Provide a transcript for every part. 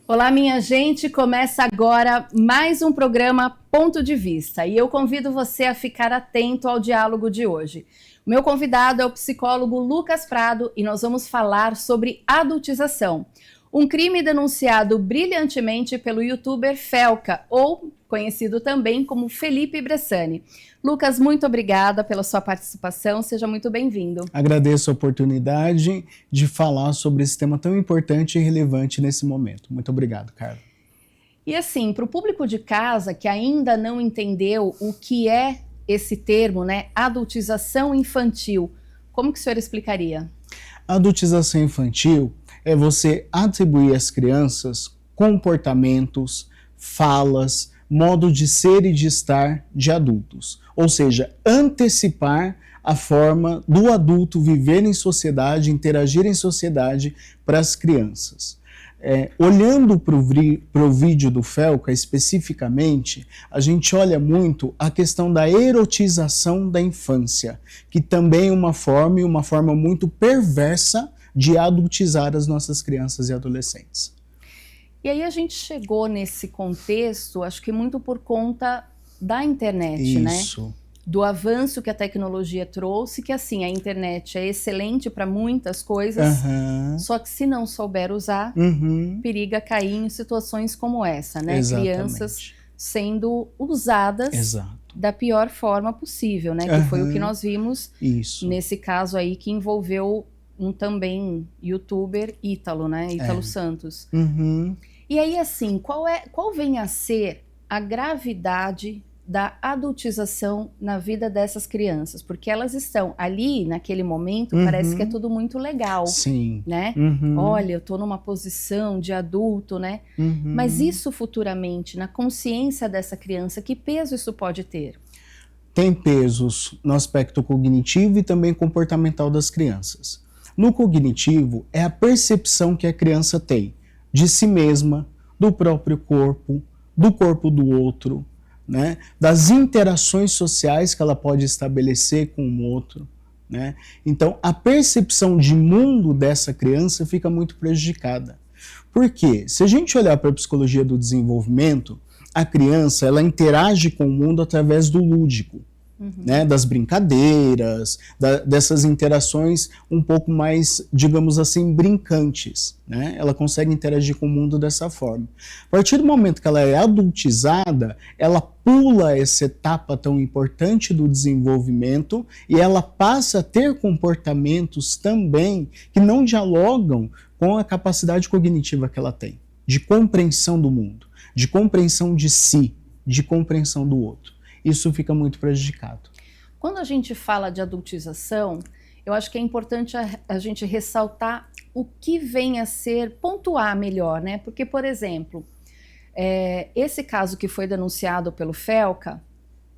Olá, minha gente! Começa agora mais um programa Ponto de Vista e eu convido você a ficar atento ao diálogo de hoje. O meu convidado é o psicólogo Lucas Prado e nós vamos falar sobre adultização, um crime denunciado brilhantemente pelo youtuber Felca, ou conhecido também como Felipe Bressani. Lucas, muito obrigada pela sua participação, seja muito bem-vindo. Agradeço a oportunidade de falar sobre esse tema tão importante e relevante nesse momento. Muito obrigado, Carla. E assim, para o público de casa que ainda não entendeu o que é esse termo, né, adultização infantil, como que o senhor explicaria? Adultização infantil é você atribuir às crianças comportamentos, falas, modo de ser e de estar de adultos. Ou seja, antecipar a forma do adulto viver em sociedade, interagir em sociedade para as crianças. Olhando para o vídeo do Felca especificamente, a gente olha muito a questão da erotização da infância, que também é uma forma muito perversa de adultizar as nossas crianças e adolescentes. E aí a gente chegou nesse contexto, acho que muito por conta da internet, Isso. né? Do avanço que a tecnologia trouxe, que assim, a internet é excelente para muitas coisas, só que se não souber usar, periga cair em situações como essa, né? Exatamente. Crianças sendo usadas da pior forma possível, né? Que foi o que nós vimos nesse caso aí que envolveu um também youtuber Ítalo, né? Ítalo Santos. E aí, assim, qual vem a ser a gravidade da adultização na vida dessas crianças? Porque elas estão ali, naquele momento, parece que é tudo muito legal. Sim. Né? Olha, eu tô numa posição de adulto, né? Mas isso futuramente, na consciência dessa criança, que peso isso pode ter? Tem pesos no aspecto cognitivo e também comportamental das crianças. No cognitivo, é a percepção que a criança tem de si mesma, do próprio corpo, do corpo do outro, né? Das interações sociais que ela pode estabelecer com o outro, né? Então, a percepção de mundo dessa criança fica muito prejudicada. Por quê? Se a gente olhar para a psicologia do desenvolvimento, a criança ela interage com o mundo através do lúdico. Né, das brincadeiras, dessas interações um pouco mais, digamos assim, brincantes. Né? Ela consegue interagir com o mundo dessa forma. A partir do momento que ela é adultizada, ela pula essa etapa tão importante do desenvolvimento e ela passa a ter comportamentos também que não dialogam com a capacidade cognitiva que ela tem, de compreensão do mundo, de compreensão de si, de compreensão do outro. Isso fica muito prejudicado. Quando a gente fala de adultização, eu acho que é importante a gente ressaltar o que vem a ser, pontuar melhor, né? Porque, por exemplo, esse caso que foi denunciado pelo Felca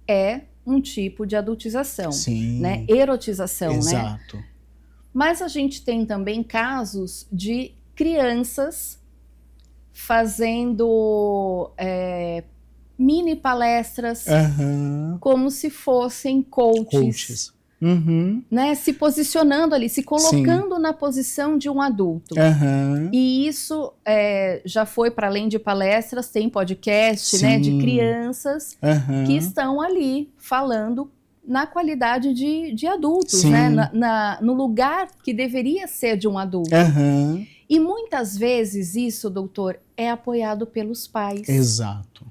é um tipo de adultização, né? Erotização, Exato. Né? Mas a gente tem também casos de crianças fazendo mini palestras, como se fossem coaches. Né? Se posicionando ali, se colocando na posição de um adulto. E isso já foi para além de palestras, tem podcast, né, de crianças que estão ali falando na qualidade de adultos, né? No lugar que deveria ser de um adulto. E muitas vezes isso, doutor, é apoiado pelos pais. Exato.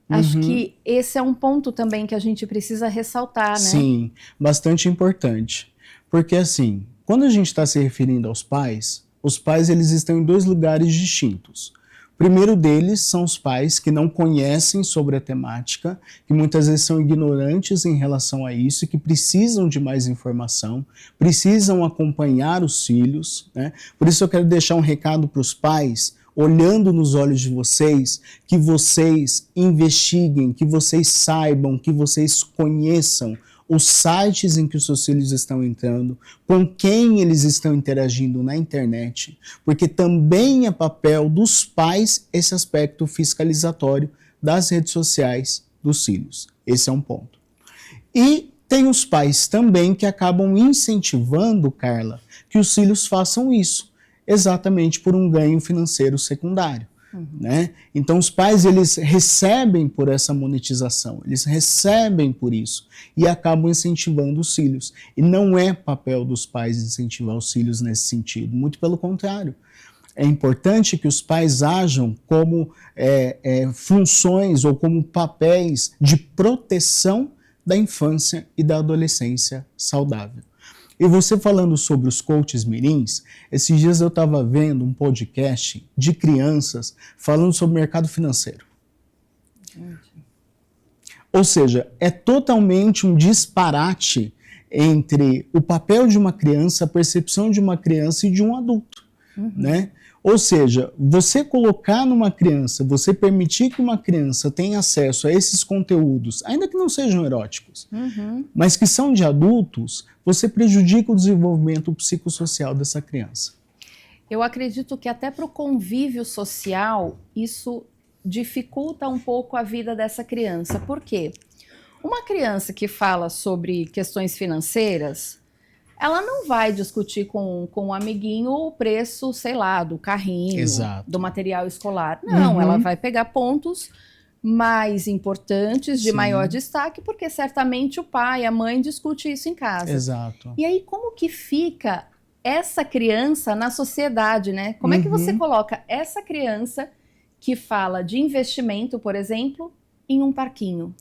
Acho que esse é um ponto também que a gente precisa ressaltar, né? Sim, bastante importante. Porque assim, quando a gente está se referindo aos pais, os pais eles estão em dois lugares distintos. O primeiro deles são os pais que não conhecem sobre a temática, que muitas vezes são ignorantes em relação a isso, que precisam de mais informação, precisam acompanhar os filhos, né? Por isso eu quero deixar um recado para os pais, olhando nos olhos de vocês, que vocês investiguem, que vocês saibam, que vocês conheçam os sites em que os seus filhos estão entrando, com quem eles estão interagindo na internet, porque também é papel dos pais esse aspecto fiscalizatório das redes sociais dos filhos. Esse é um ponto. E tem os pais também que acabam incentivando, Carla, que os filhos façam isso, exatamente por um ganho financeiro secundário. né? Então os pais, eles recebem por essa monetização, eles recebem por isso e acabam incentivando os filhos. E não é papel dos pais incentivar os filhos nesse sentido, muito pelo contrário. É importante que os pais ajam como funções ou como papéis de proteção da infância e da adolescência saudável. E você falando sobre os coaches mirins, esses dias eu estava vendo um podcast de crianças falando sobre mercado financeiro. Ou seja, é totalmente um disparate entre o papel de uma criança, a percepção de uma criança e de um adulto, né? Ou seja, você colocar numa criança, você permitir que uma criança tenha acesso a esses conteúdos, ainda que não sejam eróticos, mas que são de adultos, você prejudica o desenvolvimento psicossocial dessa criança. Eu acredito que até para o convívio social, isso dificulta um pouco a vida dessa criança. Por quê? Uma criança que fala sobre questões financeiras, ela não vai discutir com um amiguinho o preço, sei lá, do carrinho, Exato, do material escolar. Não, ela vai pegar pontos mais importantes, de maior destaque, porque certamente o pai, a mãe discute isso em casa. Exato. E aí, como que fica essa criança na sociedade, né? Como é que você coloca essa criança que fala de investimento, por exemplo, em um parquinho?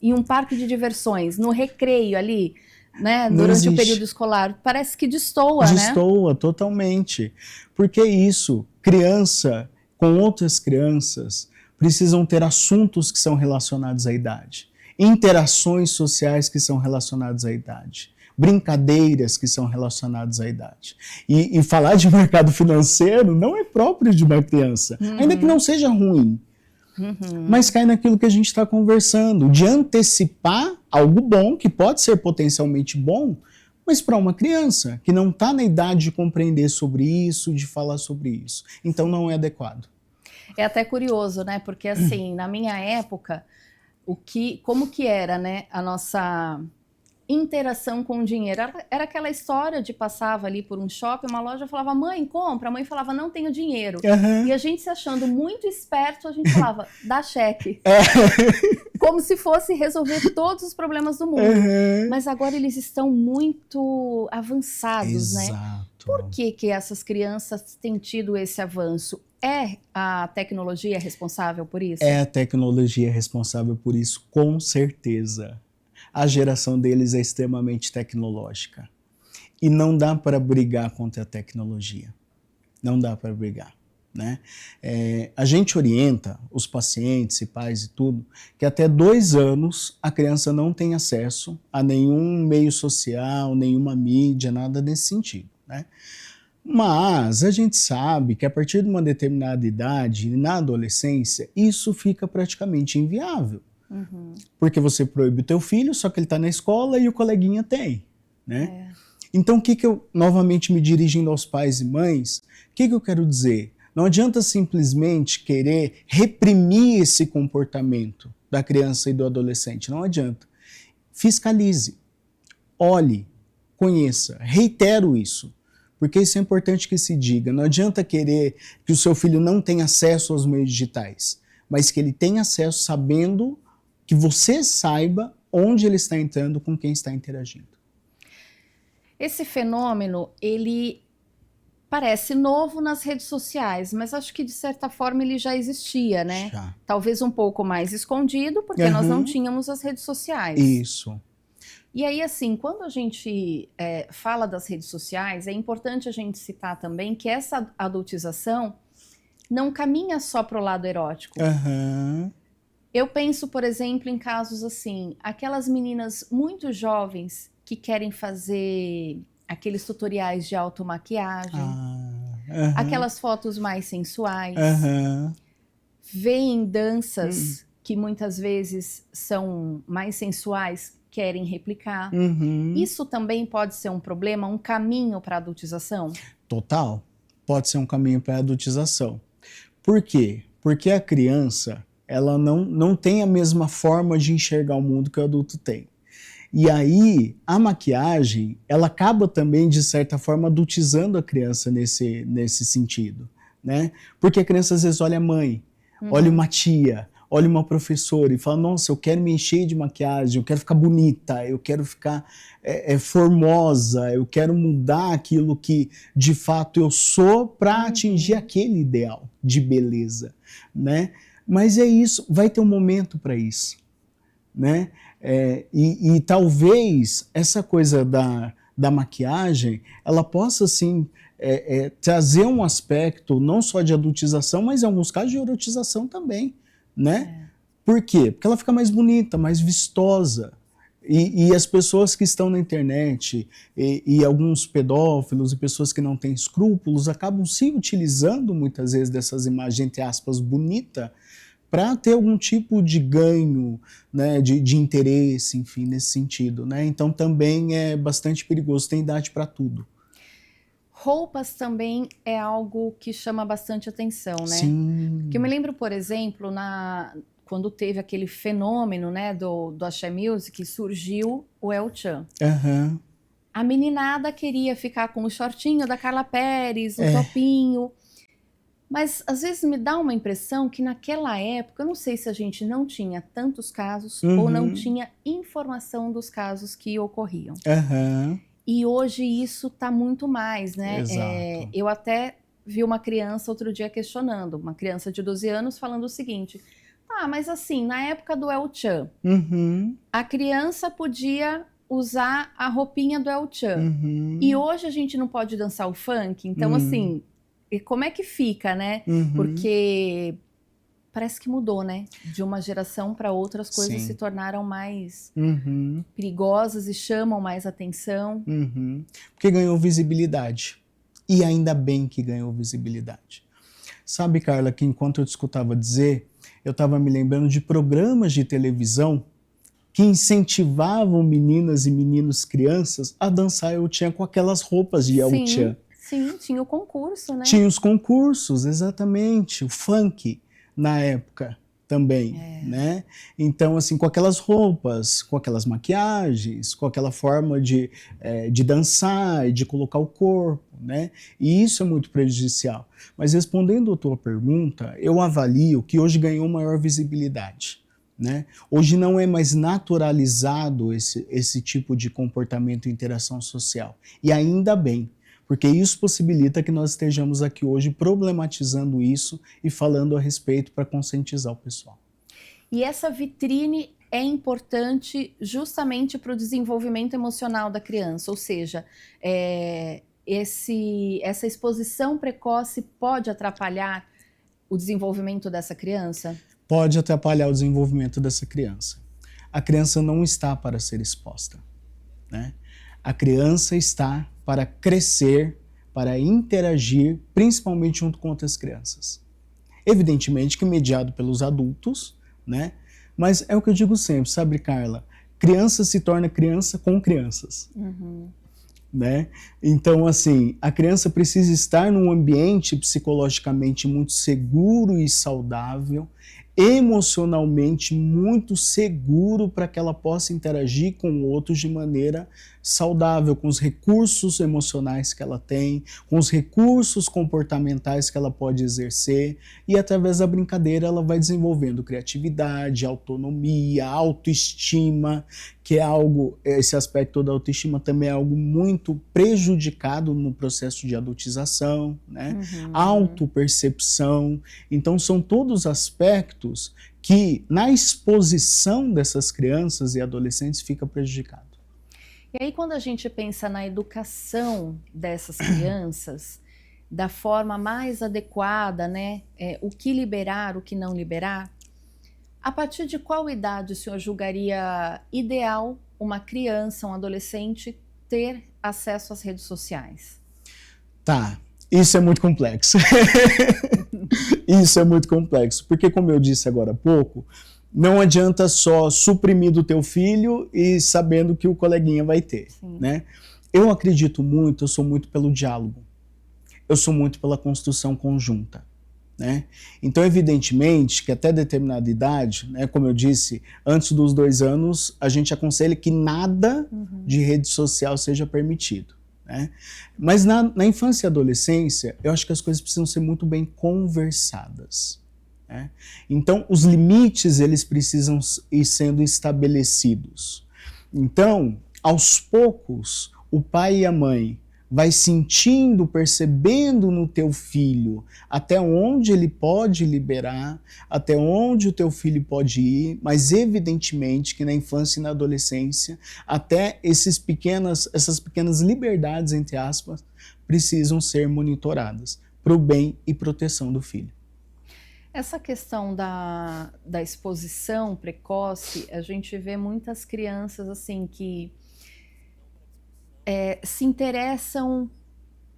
Em um parque de diversões, no recreio ali, né, durante o período escolar, parece que destoa, né? Destoa totalmente. Porque é isso, criança com outras crianças precisam ter assuntos que são relacionados à idade, interações sociais que são relacionadas à idade, brincadeiras que são relacionadas à idade. E falar de mercado financeiro não é próprio de uma criança, ainda que não seja ruim. Mas cai naquilo que a gente está conversando, de antecipar algo bom, que pode ser potencialmente bom, mas para uma criança que não está na idade de compreender sobre isso, de falar sobre isso. Então não é adequado. É até curioso, né? Porque assim, na minha época, como que era, né, a nossa interação com o dinheiro? Era aquela história de passava ali por um shopping, uma loja, falava, mãe, compra. A mãe falava, não tenho dinheiro. E a gente se achando muito esperto, a gente falava, dá cheque. Como se fosse resolver todos os problemas do mundo. Mas agora eles estão muito avançados, né? Por que essas crianças têm tido esse avanço? É a tecnologia responsável por isso? É a tecnologia responsável por isso, com certeza. A geração deles é extremamente tecnológica. E não dá para brigar contra a tecnologia. Não dá para brigar, né? A gente orienta os pacientes e pais e tudo, que até 2 anos a criança não tem acesso a nenhum meio social, nenhuma mídia, nada nesse sentido, né? Mas a gente sabe que a partir de uma determinada idade, na adolescência, isso fica praticamente inviável. Porque você proíbe o teu filho, só que ele está na escola e o coleguinha tem, né? Então, o que eu, novamente me dirigindo aos pais e mães, o que eu quero dizer? Não adianta simplesmente querer reprimir esse comportamento da criança e do adolescente, não adianta. Fiscalize, olhe, conheça, reitero isso, porque isso é importante que se diga. Não adianta querer que o seu filho não tenha acesso aos meios digitais, mas que ele tenha acesso sabendo que você saiba onde ele está entrando, com quem está interagindo. Esse fenômeno, ele parece novo nas redes sociais, mas acho que de certa forma ele já existia, né? Já. Talvez um pouco mais escondido, porque nós não tínhamos as redes sociais. Isso. E aí, assim, quando a gente fala das redes sociais, é importante a gente citar também que essa adultização não caminha só para o lado erótico. Eu penso, por exemplo, em casos assim, aquelas meninas muito jovens que querem fazer aqueles tutoriais de automaquiagem, aquelas fotos mais sensuais, veem danças que muitas vezes são mais sensuais, querem replicar. Isso também pode ser um problema, um caminho para a adultização? Total, pode ser um caminho para a adultização. Por quê? Porque a criança, ela não tem a mesma forma de enxergar o mundo que o adulto tem. E aí, a maquiagem, ela acaba também, de certa forma, adultizando a criança nesse sentido, né? Porque a criança às vezes olha a mãe, olha uma tia, olha uma professora e fala, nossa, eu quero me encher de maquiagem, eu quero ficar bonita, eu quero ficar formosa, eu quero mudar aquilo que de fato eu sou para atingir aquele ideal de beleza, né? Mas é isso, vai ter um momento para isso, né? E talvez essa coisa da maquiagem, ela possa, assim, trazer um aspecto não só de adultização, mas em alguns casos de erotização também, né? Por quê? Porque ela fica mais bonita, mais vistosa. E as pessoas que estão na internet, e alguns pedófilos e pessoas que não têm escrúpulos, acabam se utilizando muitas vezes dessas imagens, entre aspas, bonitas, para ter algum tipo de ganho, né, de interesse, enfim, nesse sentido, né? Então também é bastante perigoso, tem idade para tudo. Roupas também é algo que chama bastante atenção, né? Sim. Porque eu me lembro, por exemplo, quando teve aquele fenômeno, né, do Axé Music, surgiu o El Chan. Uhum. A meninada queria ficar com o shortinho da Carla Pérez, o topinho. Mas às vezes me dá uma impressão que naquela época, eu não sei se a gente não tinha tantos casos ou não tinha informação dos casos que ocorriam. Uhum. E hoje isso tá muito mais, né? Exato. Eu até vi uma criança outro dia questionando, uma criança de 12 anos falando o seguinte, mas assim, na época do El Chan, a criança podia usar a roupinha do El Chan, e hoje a gente não pode dançar o funk, então assim, como é que fica, né? Porque parece que mudou, né? De uma geração para outra as coisas se tornaram mais perigosas e chamam mais atenção. Porque ganhou visibilidade. E ainda bem que ganhou visibilidade. Sabe, Carla, que enquanto eu te escutava dizer, eu estava me lembrando de programas de televisão que incentivavam meninas e meninos, crianças, a dançar El Chan com aquelas roupas de El Chan. Sim, tinha o concurso, né? Tinha os concursos, exatamente. O funk, na época, também, né? Então, assim, com aquelas roupas, com aquelas maquiagens, com aquela forma de dançar e de colocar o corpo, né? E isso é muito prejudicial. Mas respondendo a tua pergunta, eu avalio que hoje ganhou maior visibilidade, né? Hoje não é mais naturalizado esse tipo de comportamento e interação social. E ainda bem, porque isso possibilita que nós estejamos aqui hoje problematizando isso e falando a respeito para conscientizar o pessoal. E essa vitrine é importante justamente para o desenvolvimento emocional da criança, ou seja, essa exposição precoce pode atrapalhar o desenvolvimento dessa criança? Pode atrapalhar o desenvolvimento dessa criança. A criança não está para ser exposta, né? A criança está para crescer, para interagir, principalmente junto com outras crianças. Evidentemente que mediado pelos adultos, né? Mas é o que eu digo sempre, sabe, Carla? Criança se torna criança com crianças. Né? Então, assim, a criança precisa estar num ambiente psicologicamente muito seguro e saudável, emocionalmente muito seguro para que ela possa interagir com outros de maneira saudável, com os recursos emocionais que ela tem, com os recursos comportamentais que ela pode exercer, e através da brincadeira ela vai desenvolvendo criatividade, autonomia, autoestima, que é algo, esse aspecto da autoestima também é algo muito prejudicado no processo de adultização, né? Autopercepção. Então são todos aspectos que na exposição dessas crianças e adolescentes fica prejudicado. E aí quando a gente pensa na educação dessas crianças, da forma mais adequada, né? O que liberar, o que não liberar, a partir de qual idade o senhor julgaria ideal uma criança, um adolescente, ter acesso às redes sociais? Tá, isso é muito complexo. Isso é muito complexo, porque como eu disse agora há pouco, não adianta só suprimir do teu filho e sabendo que o coleguinha vai ter, né? Eu acredito muito, eu sou muito pelo diálogo, eu sou muito pela construção conjunta, né? Então, evidentemente, que até determinada idade, né, como eu disse, antes dos 2 anos, a gente aconselha que nada de rede social seja permitido, né? Mas na infância e adolescência, eu acho que as coisas precisam ser muito bem conversadas, né? Então, os limites, eles precisam ir sendo estabelecidos. Então, aos poucos, o pai e a mãe vai sentindo, percebendo no teu filho até onde ele pode liberar, até onde o teu filho pode ir, mas evidentemente que na infância e na adolescência, até essas pequenas liberdades, entre aspas, precisam ser monitoradas para o bem e proteção do filho. Essa questão da exposição precoce, a gente vê muitas crianças assim que se interessam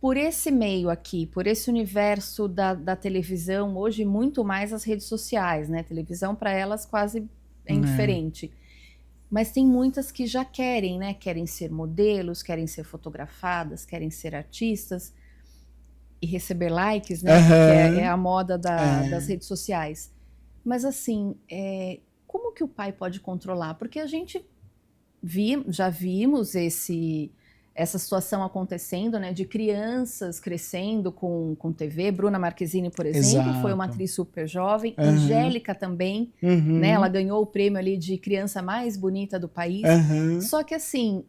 por esse meio aqui, por esse universo da televisão, hoje muito mais as redes sociais, né? Televisão para elas quase é indiferente. Mas tem muitas que já querem, né? Querem ser modelos, querem ser fotografadas, querem ser artistas e receber likes, né? Que é a moda das redes sociais. Mas assim, como que o pai pode controlar? Porque a gente já vimos essa situação acontecendo, né, de crianças crescendo com TV. Bruna Marquezine, por exemplo, foi uma atriz super jovem. Angélica também, né, ela ganhou o prêmio ali de criança mais bonita do país. Só que assim,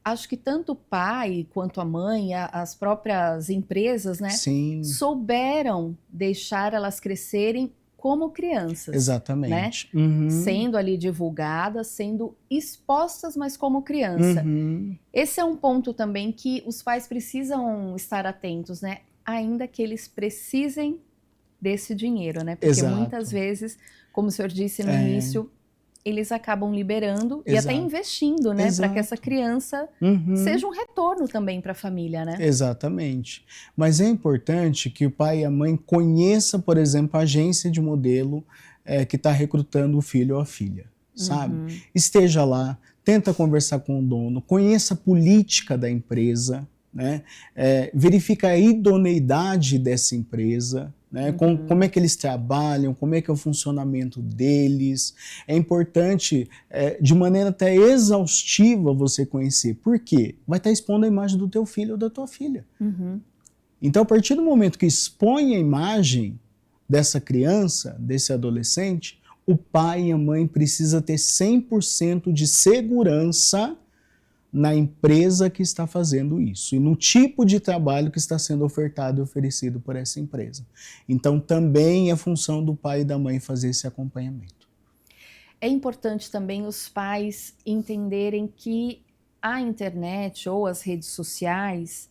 acho que tanto o pai quanto a mãe, as próprias empresas, né, souberam deixar elas crescerem como crianças. Exatamente. Né? Sendo ali divulgadas, sendo expostas, mas como criança. Esse é um ponto também que os pais precisam estar atentos, né? Ainda que eles precisem desse dinheiro, né? Porque muitas vezes, como o senhor disse no início, eles acabam liberando e até investindo, né? Para que essa criança seja um retorno também para a família, né? Exatamente. Mas é importante que o pai e a mãe conheçam, por exemplo, a agência de modelo que está recrutando o filho ou a filha, sabe? Esteja lá, tenta conversar com o dono, conheça a política da empresa, né? Verifica a idoneidade dessa empresa, né? Como é que eles trabalham, como é que é o funcionamento deles. É importante, de maneira até exaustiva, você conhecer. Por quê? Vai estar expondo a imagem do teu filho ou da tua filha. Então, a partir do momento que expõe a imagem dessa criança, desse adolescente, o pai e a mãe precisam ter 100% de segurança na empresa que está fazendo isso e no tipo de trabalho que está sendo ofertado e oferecido por essa empresa. Então, também é função do pai e da mãe fazer esse acompanhamento. É importante também os pais entenderem que a internet ou as redes sociais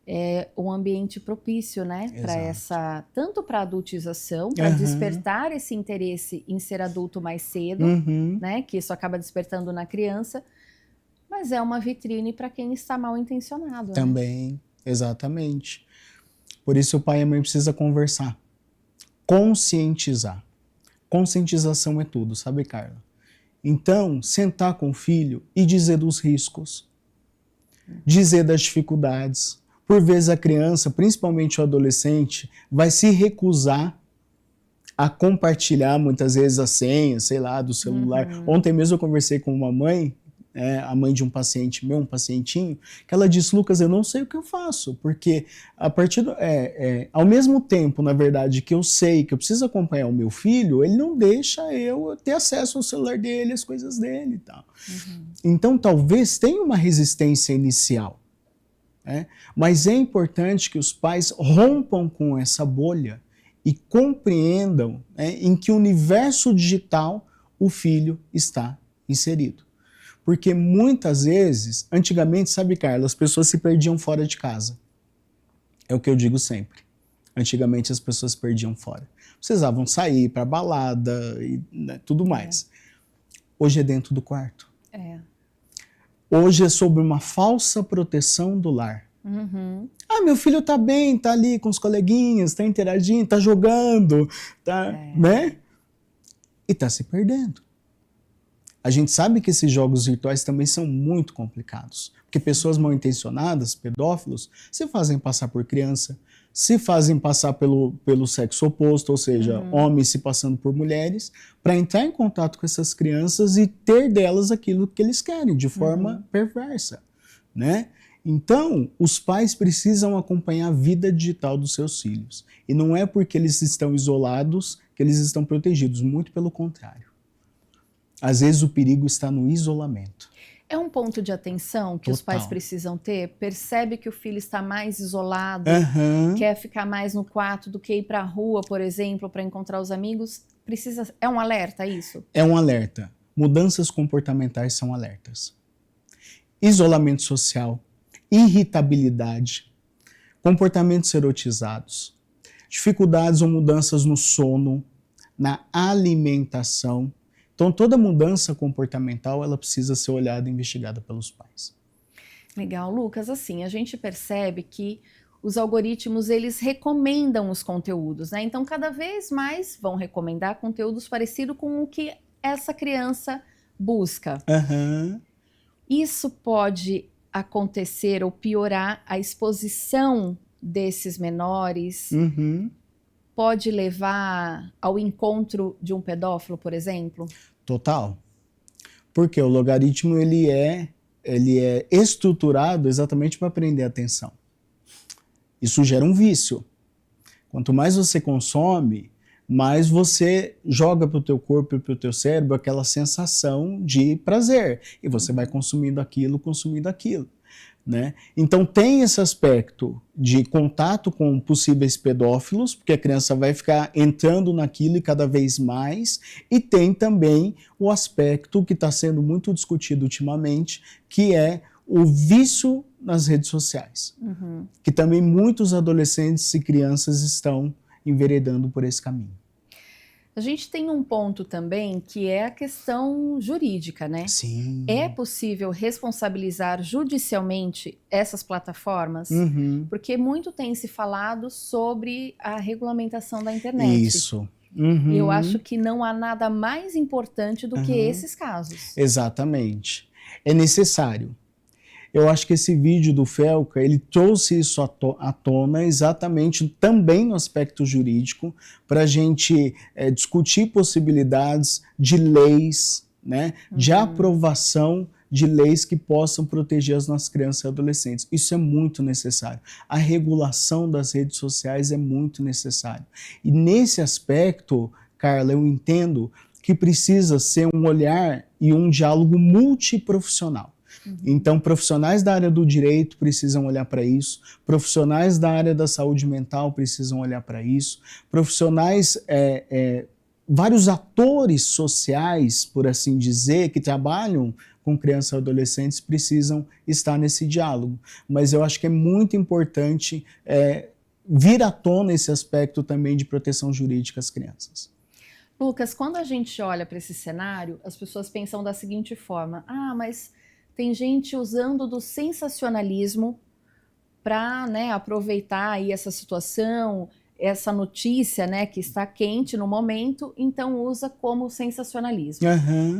é um ambiente propício, né, para tanto para a adultização, para despertar esse interesse em ser adulto mais cedo, né, que isso acaba despertando na criança. Mas é uma vitrine para quem está mal intencionado. Também, né? Exatamente. Por isso o pai e a mãe precisam conversar, conscientizar. Conscientização é tudo, sabe, Carla? Então, sentar com o filho e dizer dos riscos, dizer das dificuldades. Por vezes a criança, principalmente o adolescente, vai se recusar a compartilhar muitas vezes a senha, sei lá, do celular. Ontem mesmo eu conversei com uma mãe, a mãe de um paciente meu, um pacientinho, que ela disse: Lucas, eu não sei o que eu faço, porque a partir ao mesmo tempo, na verdade, que eu sei que eu preciso acompanhar o meu filho, ele não deixa eu ter acesso ao celular dele, às coisas dele e tal. Então, talvez tenha uma resistência inicial, mas é importante que os pais rompam com essa bolha e compreendam em que universo digital o filho está inserido. Porque muitas vezes, antigamente, sabe, Carla, as pessoas se perdiam fora de casa. É o que eu digo sempre. Antigamente as pessoas se perdiam fora. Precisavam sair para balada e tudo mais. Hoje é dentro do quarto. Hoje é sob uma falsa proteção do lar. Ah, meu filho tá bem, tá ali com os coleguinhas, tá interagindo, tá jogando, né? E tá se perdendo. A gente sabe que esses jogos virtuais também são muito complicados, porque pessoas mal intencionadas, pedófilos, se fazem passar por criança, se fazem passar pelo sexo oposto, ou seja, homens se passando por mulheres, para entrar em contato com essas crianças e ter delas aquilo que eles querem, de forma perversa, né? Então, os pais precisam acompanhar a vida digital dos seus filhos. E não é porque eles estão isolados que eles estão protegidos, muito pelo contrário. Às vezes o perigo está no isolamento. É um ponto de atenção que os pais precisam ter? Percebe que o filho está mais isolado, quer ficar mais no quarto do que ir para a rua, por exemplo, para encontrar os amigos? É um alerta isso? É um alerta. Mudanças comportamentais são alertas. Isolamento social, irritabilidade, comportamentos erotizados, dificuldades ou mudanças no sono, na alimentação. Então, toda mudança comportamental, ela precisa ser olhada e investigada pelos pais. Legal, Lucas. Assim, a gente percebe que os algoritmos, eles recomendam os conteúdos, né? Então, cada vez mais vão recomendar conteúdos parecidos com o que essa criança busca. Isso pode acontecer ou piorar a exposição desses menores? Pode levar ao encontro de um pedófilo, por exemplo? Total. Porque o logaritmo ele é estruturado exatamente para prender a atenção. Isso gera um vício. Quanto mais você consome, mais você joga para o teu corpo e para o teu cérebro aquela sensação de prazer. E você vai consumindo aquilo. Né? Então tem esse aspecto de contato com possíveis pedófilos, porque a criança vai ficar entrando naquilo e cada vez mais, e tem também o aspecto que está sendo muito discutido ultimamente, que é o vício nas redes sociais, que também muitos adolescentes e crianças estão enveredando por esse caminho. A gente tem um ponto também que é a questão jurídica, né? Sim. É possível responsabilizar judicialmente essas plataformas? Porque muito tem se falado sobre a regulamentação da internet. Isso. E eu acho que não há nada mais importante do que esses casos. Exatamente. É necessário. Eu acho que esse vídeo do Felca, ele trouxe isso à tona exatamente também no aspecto jurídico, para a gente discutir possibilidades de leis, né, de aprovação de leis que possam proteger as nossas crianças e adolescentes. Isso é muito necessário. A regulação das redes sociais é muito necessário. E nesse aspecto, Carla, eu entendo que precisa ser um olhar e um diálogo multiprofissional. Então, profissionais da área do direito precisam olhar para isso, profissionais da área da saúde mental precisam olhar para isso, profissionais, vários atores sociais, por assim dizer, que trabalham com crianças e adolescentes precisam estar nesse diálogo. Mas eu acho que é muito importante vir à tona esse aspecto também de proteção jurídica às crianças. Lucas, quando a gente olha para esse cenário, as pessoas pensam da seguinte forma: mas tem gente usando do sensacionalismo para, né, aproveitar aí essa situação, essa notícia, né, que está quente no momento, então usa como sensacionalismo.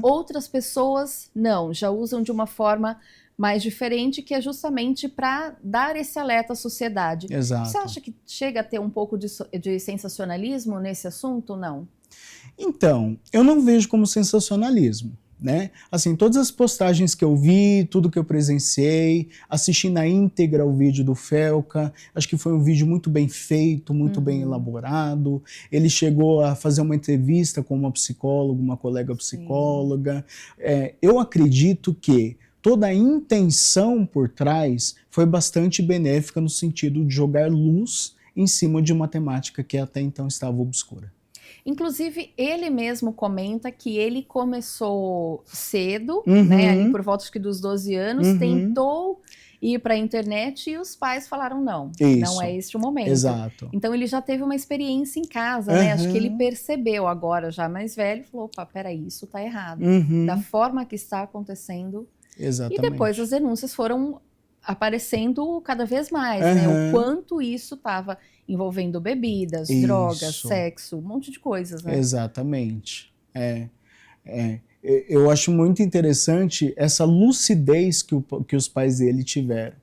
Outras pessoas não, já usam de uma forma mais diferente, que é justamente para dar esse alerta à sociedade. Exato. Você acha que chega a ter um pouco de sensacionalismo nesse assunto ou não? Então, eu não vejo como sensacionalismo. Né? Assim, todas as postagens que eu vi, tudo que eu presenciei, assisti na íntegra o vídeo do Felca, acho que foi um vídeo muito bem feito, muito bem elaborado. Ele chegou a fazer uma entrevista com uma psicóloga, uma colega psicóloga. Eu acredito que toda a intenção por trás foi bastante benéfica no sentido de jogar luz em cima de uma temática que até então estava obscura. Inclusive, ele mesmo comenta que ele começou cedo, né, ali por volta dos 12 anos, tentou ir para a internet e os pais falaram não, não é este o momento. Exato. Então ele já teve uma experiência em casa, né? Acho que ele percebeu agora, já mais velho, falou, opa, peraí, isso está errado. Da forma que está acontecendo. Exatamente. E depois as denúncias foram aparecendo cada vez mais, né? O quanto isso estava envolvendo bebidas, drogas, sexo, um monte de coisas, né? Exatamente. Eu acho muito interessante essa lucidez que os pais dele tiveram,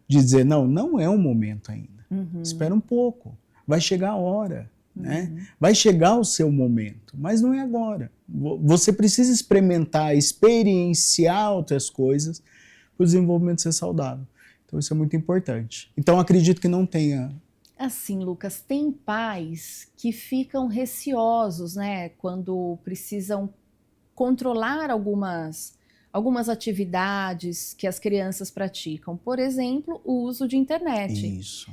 de dizer, não é o momento ainda, espera um pouco, vai chegar a hora, né? Vai chegar o seu momento, mas não é agora. Você precisa experimentar, experienciar outras coisas para o desenvolvimento ser saudável. Então isso é muito importante. Então acredito que não tenha. Assim, Lucas, tem pais que ficam receosos, né, quando precisam controlar algumas atividades que as crianças praticam. Por exemplo, o uso de internet. Isso.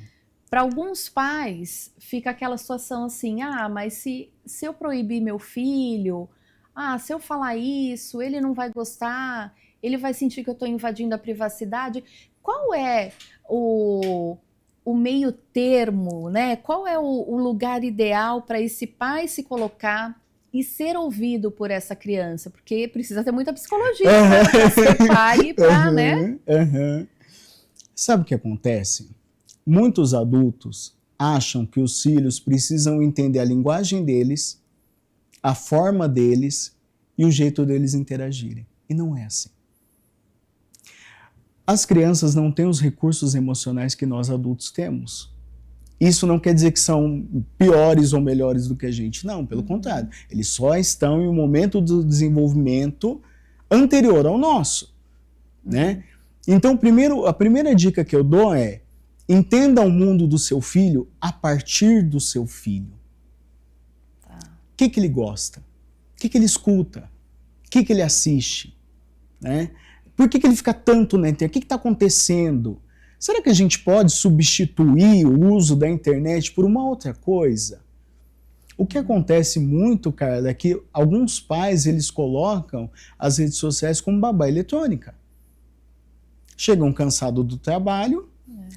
Para alguns pais, fica aquela situação assim, mas se eu proibir meu filho, se eu falar isso, ele não vai gostar, ele vai sentir que eu estou invadindo a privacidade. Qual é o meio termo, né? Qual é o lugar ideal para esse pai se colocar e ser ouvido por essa criança? Porque precisa ter muita psicologia para ser pai, para, né? Sabe o que acontece? Muitos adultos acham que os filhos precisam entender a linguagem deles, a forma deles e o jeito deles interagirem. E não é assim. As crianças não têm os recursos emocionais que nós adultos temos. Isso não quer dizer que são piores ou melhores do que a gente, não, pelo contrário. Eles só estão em um momento do desenvolvimento anterior ao nosso, né? Então, a primeira dica que eu dou é: entenda o mundo do seu filho a partir do seu filho. O que ele gosta? O que ele escuta? O que ele assiste? Né? Por que ele fica tanto na internet? O que está acontecendo? Será que a gente pode substituir o uso da internet por uma outra coisa? O que acontece muito, Carla, é que alguns pais eles colocam as redes sociais como babá eletrônica. Chegam cansados do trabalho,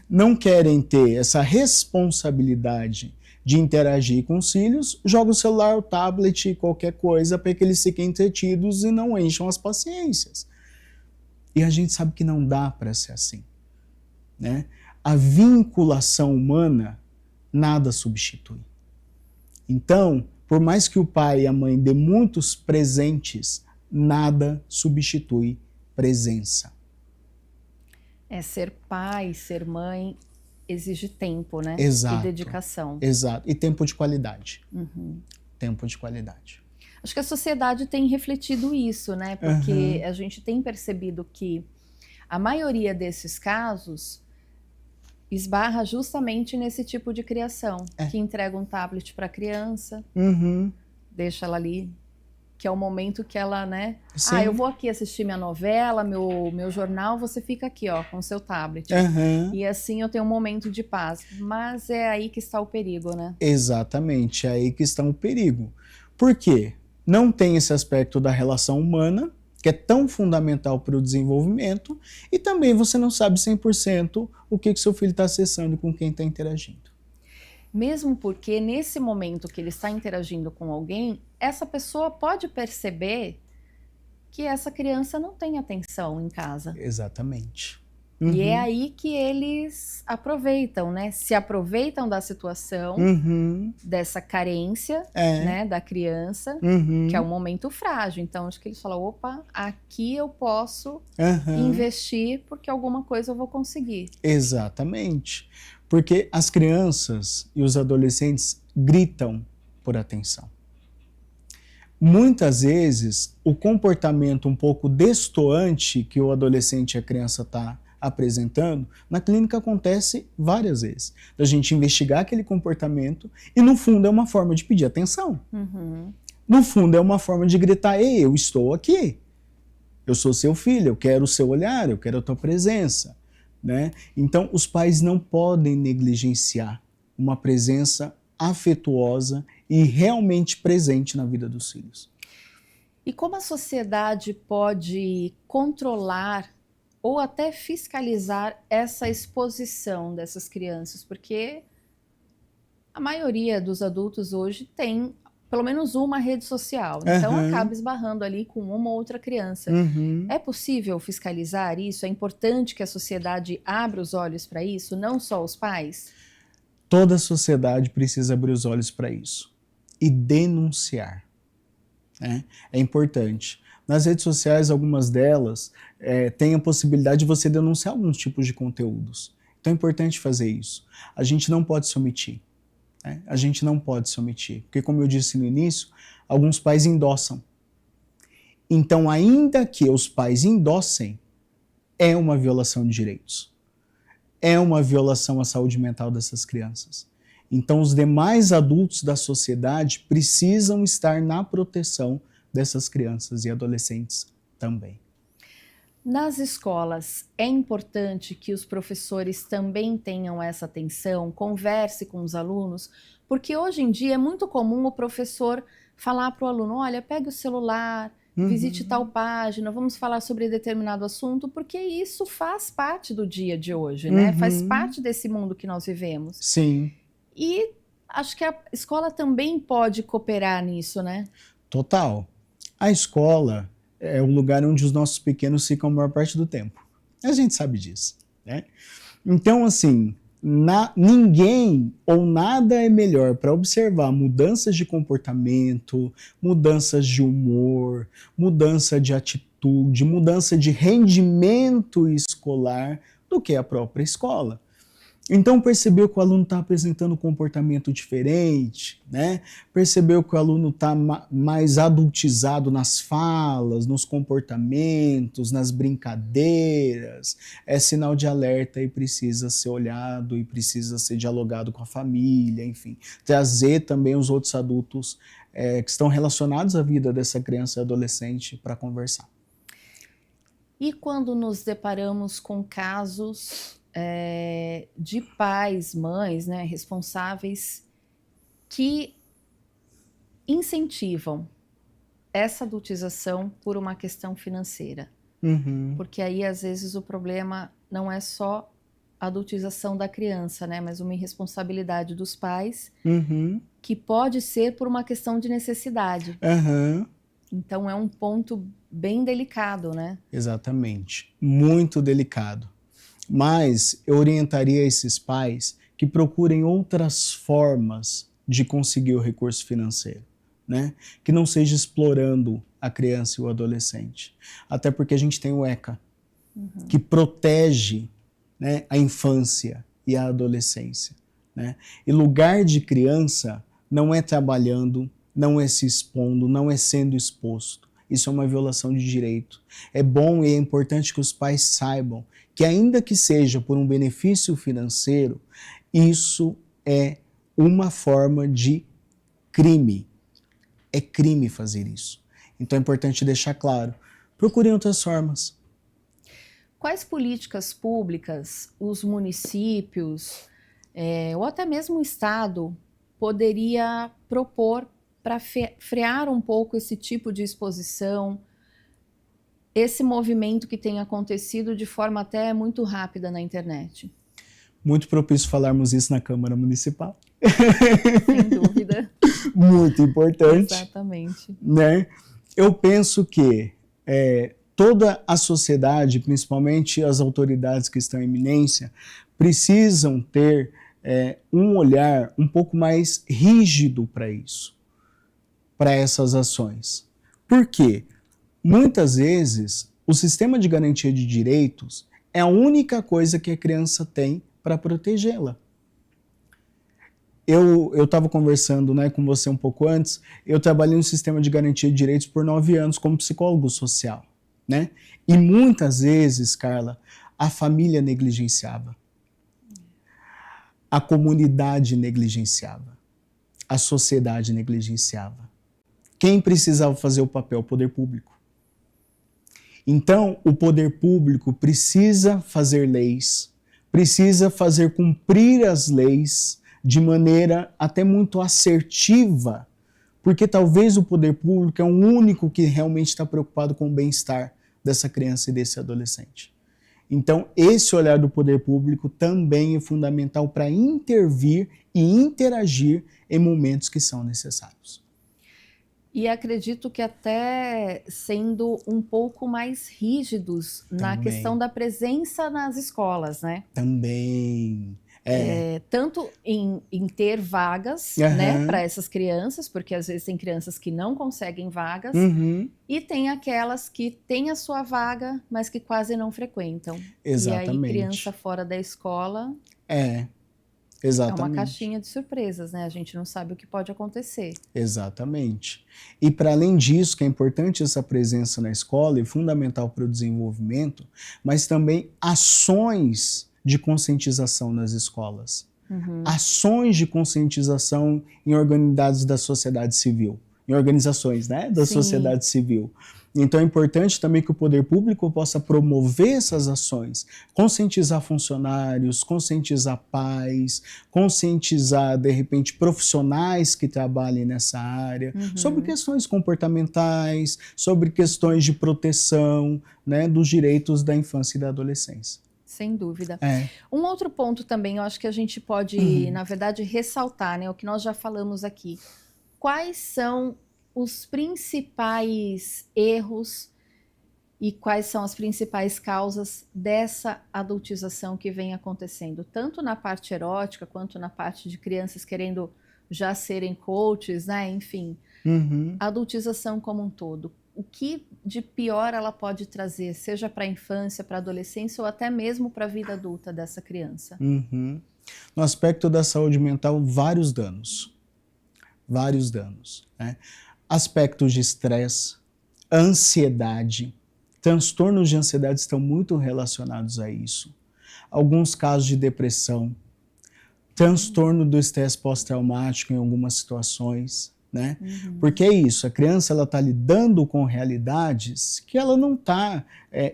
não querem ter essa responsabilidade de interagir com os filhos, joga o celular, o tablet, qualquer coisa para que eles fiquem entretidos e não encham as paciências. E a gente sabe que não dá para ser assim, né? A vinculação humana nada substitui. Então, por mais que o pai e a mãe dê muitos presentes, nada substitui presença. Ser pai, ser mãe, exige tempo, né? Exato. E dedicação. Exato. E tempo de qualidade. Tempo de qualidade. Acho que a sociedade tem refletido isso, né? Porque a gente tem percebido que a maioria desses casos esbarra justamente nesse tipo de criação, que entrega um tablet para a criança, deixa ela ali, que é o momento que ela, né? Sim. Eu vou aqui assistir minha novela, meu jornal, você fica aqui, ó, com o seu tablet. E assim eu tenho um momento de paz. Mas é aí que está o perigo, né? Exatamente, é aí que está o perigo. Por quê? Não tem esse aspecto da relação humana, que é tão fundamental para o desenvolvimento, e também você não sabe 100% o que seu filho está acessando e com quem está interagindo. Mesmo porque nesse momento que ele está interagindo com alguém, essa pessoa pode perceber que essa criança não tem atenção em casa. Exatamente. E é aí que eles aproveitam, né? Se aproveitam da situação, dessa carência, né, da criança, que é um momento frágil. Então, acho que eles falam, opa, aqui eu posso investir porque alguma coisa eu vou conseguir. Exatamente. Porque as crianças e os adolescentes gritam por atenção. Muitas vezes, o comportamento um pouco destoante que o adolescente e a criança está apresentando, na clínica acontece várias vezes. Da gente investigar aquele comportamento e, no fundo, é uma forma de pedir atenção. No fundo, é uma forma de gritar, ei, eu estou aqui. Eu sou seu filho, eu quero o seu olhar, eu quero a tua presença. Né? Então, os pais não podem negligenciar uma presença afetuosa e realmente presente na vida dos filhos. E como a sociedade pode controlar ou até fiscalizar essa exposição dessas crianças? Porque a maioria dos adultos hoje tem pelo menos uma rede social, então acaba esbarrando ali com uma ou outra criança. É possível fiscalizar isso? É importante que a sociedade abra os olhos para isso, não só os pais? Toda a sociedade precisa abrir os olhos para isso e denunciar. Né? É importante. Nas redes sociais, algumas delas têm a possibilidade de você denunciar alguns tipos de conteúdos. Então é importante fazer isso. A gente não pode se omitir. Né? A gente não pode se omitir. Porque, como eu disse no início, alguns pais endossam. Então, ainda que os pais endossem, é uma violação de direitos. é uma violação à saúde mental dessas crianças. Então, os demais adultos da sociedade precisam estar na proteção dessas crianças e adolescentes também. Nas escolas, é importante que os professores também tenham essa atenção, converse com os alunos, porque hoje em dia é muito comum o professor falar para o aluno, olha, pegue o celular, visite tal página, vamos falar sobre determinado assunto, porque isso faz parte do dia de hoje, né? Faz parte desse mundo que nós vivemos. Sim. E acho que a escola também pode cooperar nisso, né? Total. A escola é o lugar onde os nossos pequenos ficam a maior parte do tempo. A gente sabe disso, né? Então, assim, ninguém ou nada é melhor para observar mudanças de comportamento, mudanças de humor, mudança de atitude, mudança de rendimento escolar do que a própria escola. Então percebeu que o aluno está apresentando um comportamento diferente, né? Percebeu que o aluno está mais adultizado nas falas, nos comportamentos, nas brincadeiras, é sinal de alerta e precisa ser olhado e precisa ser dialogado com a família, enfim. Trazer também os outros adultos que estão relacionados à vida dessa criança e adolescente para conversar. E quando nos deparamos com casos de pais, mães, né, responsáveis que incentivam essa adultização por uma questão financeira. Porque aí, às vezes, o problema não é só a adultização da criança, né, mas uma irresponsabilidade dos pais, que pode ser por uma questão de necessidade. Então, é um ponto bem delicado, né? Exatamente. Muito delicado. Mas eu orientaria esses pais que procurem outras formas de conseguir o recurso financeiro, né? Que não seja explorando a criança e o adolescente. Até porque a gente tem o ECA, que protege, né, a infância e a adolescência, né? E lugar de criança não é trabalhando, não é se expondo, não é sendo exposto. Isso é uma violação de direito. É bom e é importante que os pais saibam que, ainda que seja por um benefício financeiro, isso é uma forma de crime. É crime fazer isso. Então é importante deixar claro. Procurem outras formas. Quais políticas públicas os municípios, ou até mesmo o Estado, poderia propor para frear um pouco esse tipo de exposição, esse movimento que tem acontecido de forma até muito rápida na internet? Muito propício falarmos isso na Câmara Municipal. Sem dúvida. Muito importante. Exatamente. Né? Eu penso que toda a sociedade, principalmente as autoridades que estão em eminência, precisam ter um olhar um pouco mais rígido para isso, para essas ações. Por quê? Muitas vezes, o sistema de garantia de direitos é a única coisa que a criança tem para protegê-la. Eu estava conversando, né, com você um pouco antes, eu trabalhei no sistema de garantia de direitos por 9 anos como psicólogo social, né? E muitas vezes, Carla, a família negligenciava, a comunidade negligenciava, a sociedade negligenciava. Quem precisava fazer o papel? O poder público. Então, o poder público precisa fazer leis, precisa fazer cumprir as leis de maneira até muito assertiva, porque talvez o poder público é o único que realmente está preocupado com o bem-estar dessa criança e desse adolescente. Então, esse olhar do poder público também é fundamental para intervir e interagir em momentos que são necessários. E acredito que até sendo um pouco mais rígidos na questão da presença nas escolas, né? Também. Tanto em ter vagas, né, para essas crianças, porque às vezes tem crianças que não conseguem vagas, e tem aquelas que têm a sua vaga, mas que quase não frequentam. Exatamente. E aí, criança fora da escola... Exatamente. É uma caixinha de surpresas, né? A gente não sabe o que pode acontecer. Exatamente. E para além disso, que é importante essa presença na escola e fundamental para o desenvolvimento, mas também ações de conscientização nas escolas. Ações de conscientização em organizações da sociedade civil, em organizações, né, da sociedade civil. Então é importante também que o poder público possa promover essas ações, conscientizar funcionários, conscientizar pais, conscientizar, de repente, profissionais que trabalhem nessa área, sobre questões comportamentais, sobre questões de proteção, né, dos direitos da infância e da adolescência. Sem dúvida. Um outro ponto também, eu acho que a gente pode, na verdade, ressaltar, né, o que nós já falamos aqui. Quais são os principais erros e quais são as principais causas dessa adultização que vem acontecendo, tanto na parte erótica quanto na parte de crianças querendo já serem coaches, né? Enfim, a adultização como um todo. O que de pior ela pode trazer, seja para a infância, para a adolescência ou até mesmo para a vida adulta dessa criança? No aspecto da saúde mental, vários danos. Vários danos, né? Aspectos de estresse, ansiedade, transtornos de ansiedade estão muito relacionados a isso. Alguns casos de depressão, transtorno do estresse pós-traumático em algumas situações, né? Porque é isso, a criança ela está lidando com realidades que ela não está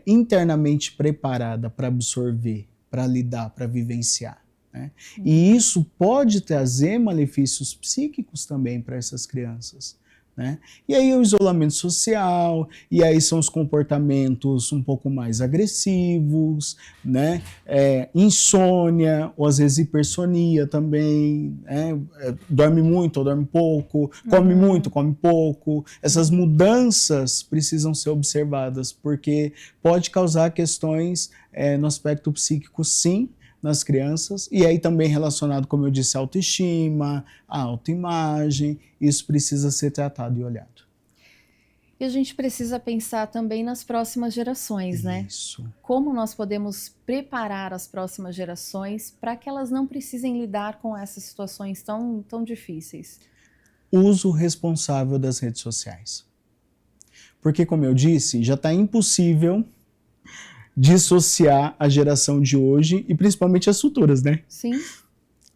internamente preparada para absorver, para lidar, para vivenciar. Né? E isso pode trazer malefícios psíquicos também para essas crianças. Né? E aí o isolamento social, e aí são os comportamentos um pouco mais agressivos, né? Insônia, ou às vezes hipersonia também, né? Dorme muito ou dorme pouco, come muito, come pouco. Essas mudanças precisam ser observadas, porque pode causar questões no aspecto psíquico, sim, nas crianças, e aí também relacionado, como eu disse, à autoestima, à autoimagem, isso precisa ser tratado e olhado. E a gente precisa pensar também nas próximas gerações, né? Isso. Como nós podemos preparar as próximas gerações para que elas não precisem lidar com essas situações tão difíceis? Uso responsável das redes sociais. Porque, como eu disse, já está impossível dissociar a geração de hoje e principalmente as futuras, né? Sim.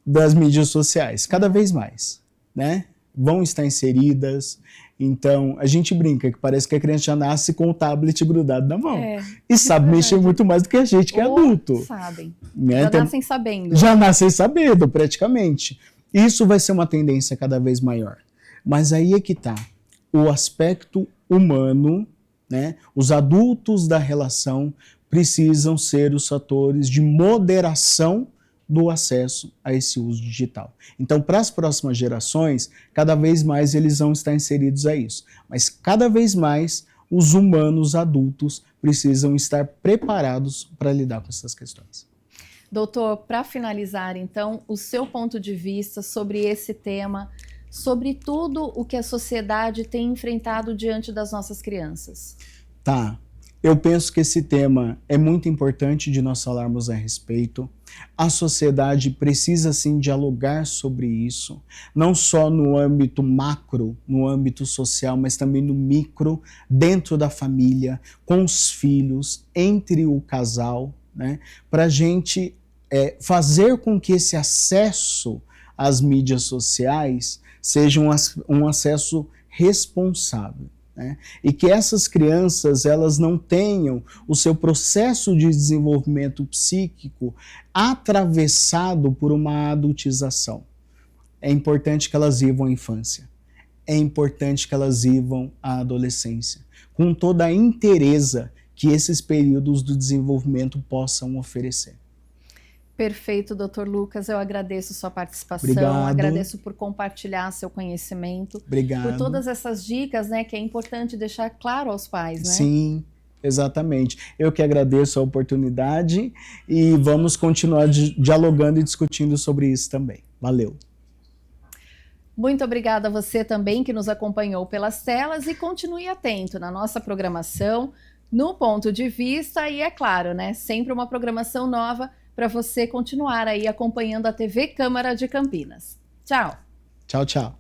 Das mídias sociais, cada vez mais, né? Vão estar inseridas. Então, a gente brinca que parece que a criança já nasce com o tablet grudado na mão. E sabe mexer muito mais do que a gente que é adulto. Sabem. Né? Já então, nascem sabendo. Já nascem sabendo, praticamente. Isso vai ser uma tendência cada vez maior. Mas aí é que está o aspecto humano, né? Os adultos da relação precisam ser os fatores de moderação do acesso a esse uso digital. Então, para as próximas gerações, cada vez mais eles vão estar inseridos a isso. Mas cada vez mais os humanos adultos precisam estar preparados para lidar com essas questões. Doutor, para finalizar, então, o seu ponto de vista sobre esse tema, sobre tudo o que a sociedade tem enfrentado diante das nossas crianças. Tá. Eu penso que esse tema é muito importante de nós falarmos a respeito. A sociedade precisa, sim, dialogar sobre isso, não só no âmbito macro, no âmbito social, mas também no micro, dentro da família, com os filhos, entre o casal, né? Para a gente fazer com que esse acesso às mídias sociais seja um acesso responsável. Né? E que essas crianças elas não tenham o seu processo de desenvolvimento psíquico atravessado por uma adultização. É importante que elas vivam a infância, é importante que elas vivam a adolescência, com toda a inteireza que esses períodos do desenvolvimento possam oferecer. Perfeito, Dr. Lucas, eu agradeço sua participação, Obrigado. Agradeço por compartilhar seu conhecimento, Obrigado. por todas essas dicas, né, que é importante deixar claro aos pais, né? Sim, exatamente. Eu que agradeço a oportunidade e vamos continuar dialogando e discutindo sobre isso também. Valeu. Muito obrigada a você também que nos acompanhou pelas telas e continue atento na nossa programação, no Ponto de Vista e, é claro, né, sempre uma programação nova para você continuar aí acompanhando a TV Câmara de Campinas. Tchau! Tchau, tchau.